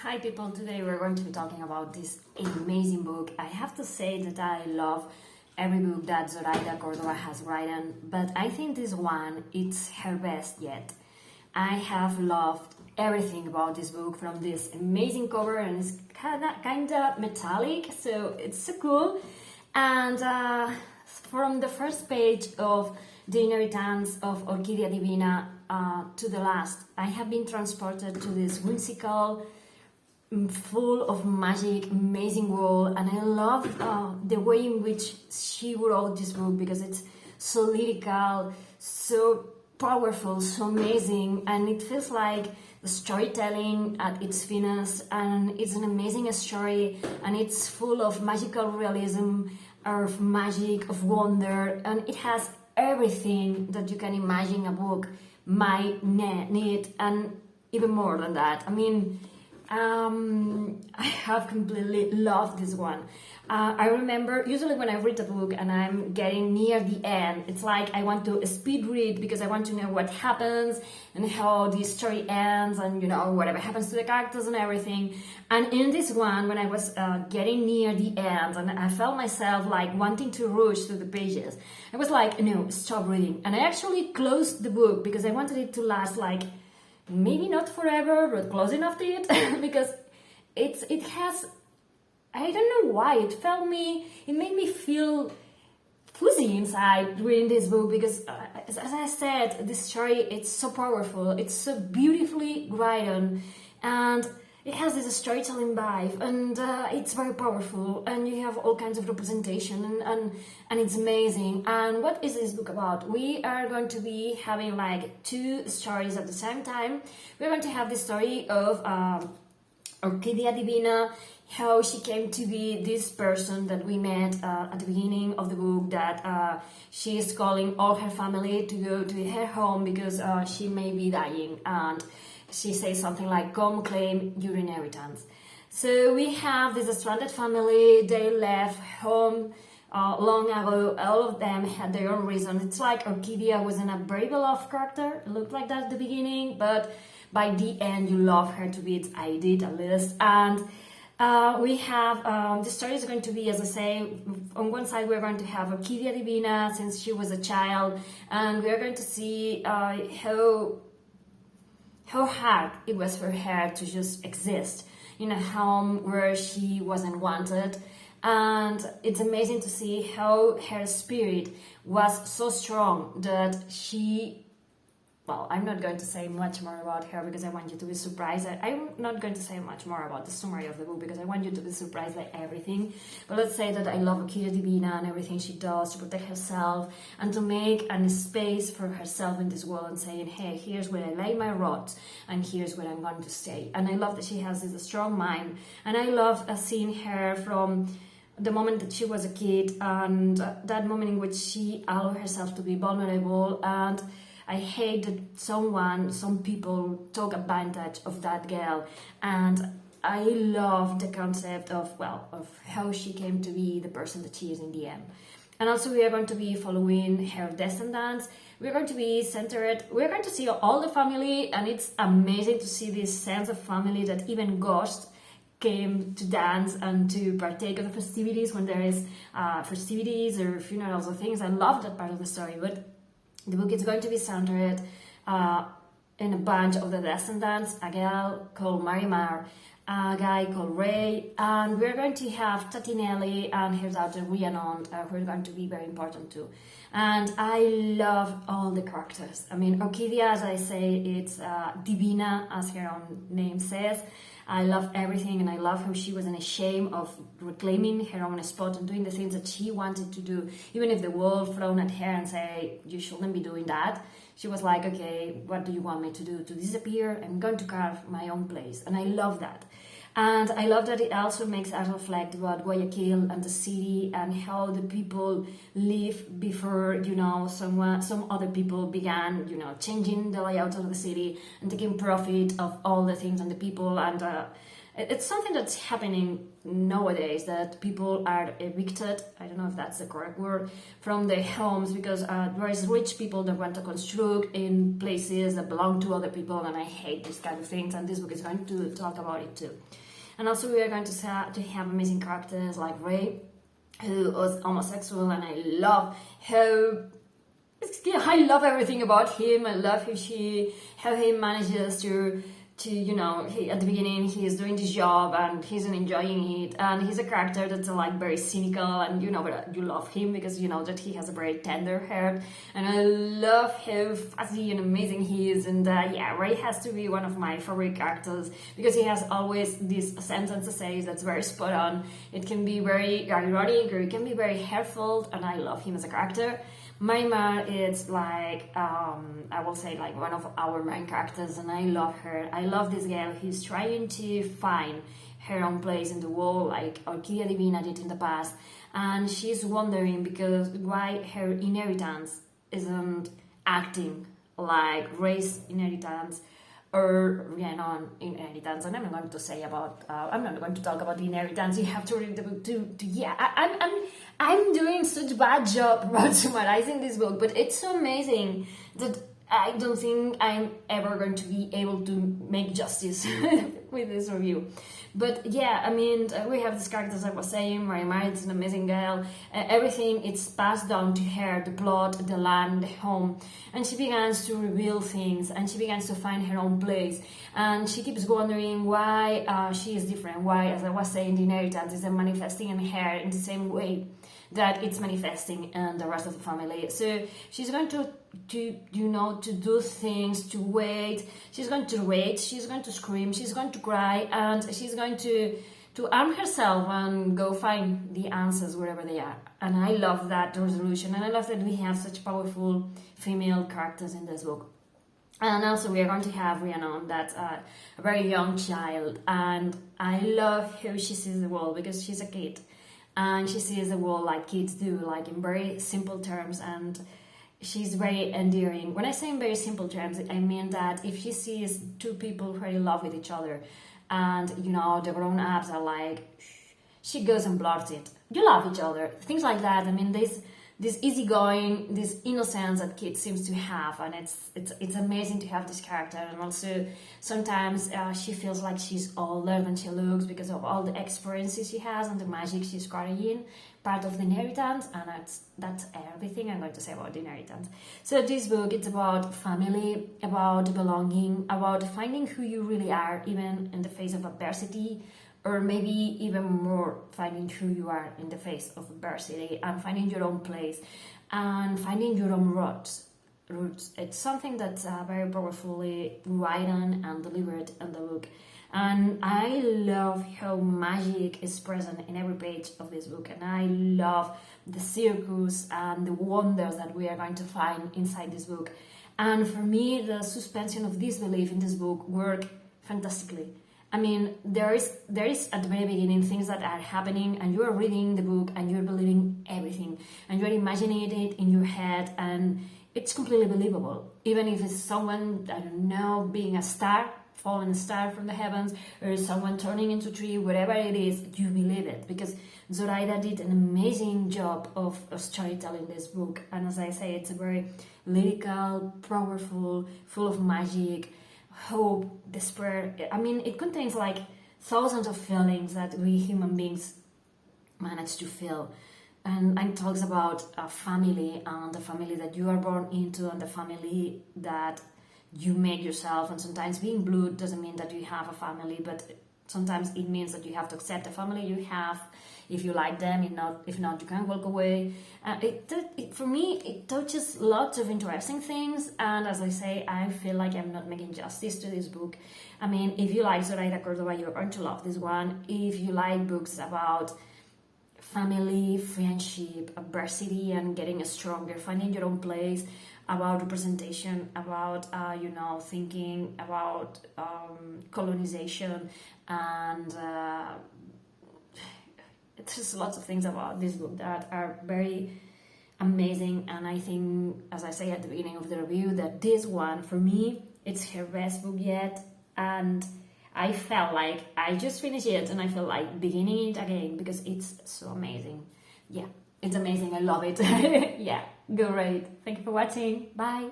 Hi people, today we're going to be talking about this amazing book. I have to say that I love every book that Zoraida Córdova has written, but I think this one, it's her best yet. I have loved everything about this book, from this amazing cover, and it's kinda metallic, so it's so cool. And from the first page of The Inheritance of Orquídea Divina to the last, I have been transported to this whimsical, full of magic, amazing world, and I love the way in which she wrote this book, because it's so lyrical, so powerful, so amazing, and it feels like the storytelling at its finest, and it's an amazing story, and it's full of magical realism, of magic, of wonder, and it has everything that you can imagine a book might need, and even more than that. I mean, I have completely loved this one. I remember usually when I read a book and I'm getting near the end, it's like I want to speed read because I want to know what happens and how the story ends, and whatever happens to the characters and everything. And in this one, when I was getting near the end and I felt myself like wanting to rush through the pages, I was like, no, stop reading. And I actually closed the book because I wanted it to last like maybe not forever, but close enough to it, because it has, I don't know why, it made me feel fuzzy inside reading this book, because as I said, this story, it's so powerful, it's so beautifully written, and it has this storytelling vibe, and it's very powerful, and you have all kinds of representation, and it's amazing. And what is this book about? We are going to be having like two stories at the same time. We're going to have the story of Orquídea Divina, how she came to be this person that we met at the beginning of the book, that she is calling all her family to go to her home because she may be dying, and she says something like, come claim your inheritance. So we have this stranded family. They left home long ago. All of them had their own reason. It's like Orquídea wasn't a very beloved character. It looked like that at the beginning, but by the end you love her to bits. I did at least. And we have, the story is going to be, as I say, on one side we're going to have Orquídea Divina since she was a child, and we're going to see how hard it was for her to just exist in a home where she wasn't wanted. And it's amazing to see how her spirit was so strong that she, well, I'm not going to say much more about her because I want you to be surprised. I'm not going to say much more about the summary of the book because I want you to be surprised by everything. But let's say that I love Orquídea Divina and everything she does to protect herself and to make a space for herself in this world, and saying, hey, here's where I lay my roots and here's where I'm going to stay. And I love that she has this strong mind, and I love seeing her from the moment that she was a kid, and that moment in which she allowed herself to be vulnerable. And I hate that some people took advantage of that girl, and I love the concept of how she came to be the person that she is in the end. And also we are going to be following her descendants. We're going to to see all the family, and it's amazing to see this sense of family that even ghosts came to dance and to partake of the festivities when there is festivities or funerals or things. I love that part of the story, but the book is going to be centered in a bunch of the descendants, a girl called Marimar, a guy called Ray, and we're going to have Tatinelly and her daughter Rhiannon, who are going to be very important too. And I love all the characters. I mean, Orquídea, as I say, it's Divina, as her own name says. I love everything, and I love how she wasn't ashamed of reclaiming her own spot and doing the things that she wanted to do, even if the world thrown at her and say, you shouldn't be doing that. She was like, okay, what do you want me to do? To disappear? I'm going to carve my own place. And I love that. And I love that it also makes us reflect about Guayaquil and the city and how the people live before, some other people began, changing the layout of the city and taking profit of all the things and the people and it's something that's happening nowadays, that people are evicted, I don't know if that's the correct word, from their homes because there is rich people that want to construct in places that belong to other people, and I hate these kind of things, and this book is going to talk about it too. And also we are going to have amazing characters like Ray, who was homosexual, and I love I love everything about him. I love how he manages to at the beginning he is doing this job and he's enjoying it, and he's a character that's like very cynical, and but you love him because you know that he has a very tender heart, and I love how fuzzy and amazing he is. And Ray has to be one of my favorite characters because he has always this sentence to say that's very spot on. It can be very ironic or it can be very hurtful, and I love him as a character. Marimar is like, I will say, like one of our main characters, and I love her. I love this girl who's trying to find her own place in the world, like Orquídea Divina did in the past, and she's wondering because why her inheritance isn't acting like Ray's inheritance or Rhiannon inheritance. And I'm not going to say about, I'm not going to talk about the inheritance. You have to read the book I'm doing such a bad job about summarizing this book, but it's so amazing that I don't think I'm ever going to be able to make justice with this review. But yeah, I mean, we have these characters I was saying. Marimar is an amazing girl. Everything it's passed down to her, the plot, the land, the home. And she begins to reveal things, and she begins to find her own place. And she keeps wondering why she is different. Why, as I was saying, the inheritance is manifesting in her in the same way that it's manifesting in the rest of the family. So she's going to do things, to wait. She's going to wait, she's going to scream, she's going to cry, and she's going to arm herself and go find the answers wherever they are. And I love that resolution, and I love that we have such powerful female characters in this book. And also we are going to have Rhiannon, that's a very young child, and I love how she sees the world because she's a kid. And she sees the world like kids do, like in very simple terms, and she's very endearing. When I say in very simple terms, I mean that if she sees two people who are in love with each other, and the grown-ups are like, she goes and blurts it. You love each other, things like that. I mean, this easygoing, this innocence that kids seems to have, and it's amazing to have this character. And also sometimes she feels like she's older than she looks because of all the experiences she has and the magic she's carrying, part of the inheritance, and that's everything I'm going to say about the inheritance. So this book, it's about family, about belonging, about finding who you really are even in the face of adversity, or maybe even more finding who you are in the face of adversity, and finding your own place and finding your own roots. It's something that's very powerfully written and delivered in the book. And I love how magic is present in every page of this book, and I love the circus and the wonders that we are going to find inside this book. And for me, the suspension of disbelief in this book work fantastically. I mean, there is at the very beginning things that are happening, and you are reading the book and you're believing everything, and you're imagining it in your head, and it's completely believable. Even if it's someone, I don't know, being a star, falling star from the heavens, or someone turning into a tree, whatever it is, you believe it, because Zoraida did an amazing job of storytelling this book. And as I say, it's a very lyrical, powerful, full of magic, hope, despair. I mean, it contains like thousands of feelings that we human beings manage to feel. And it talks about a family, and the family that you are born into, and the family that you make yourself. And sometimes being blue doesn't mean that you have a family, but sometimes it means that you have to accept the family you have if you like them. If not, you can walk away. For me, it touches lots of interesting things, and as I say, I feel like I'm not making justice to this book. I mean, if you like Zoraida Córdova, you're going to love this one. If you like books about family, friendship, adversity, and getting stronger, finding your own place, about representation, about thinking about colonization, and there's lots of things about this book that are very amazing. And I think, as I say at the beginning of the review, that this one, for me, it's her best book yet, and I felt like I just finished it and I feel like beginning it again because it's so amazing. Yeah, it's amazing. I love it. Yeah, great. Thank you for watching. Bye.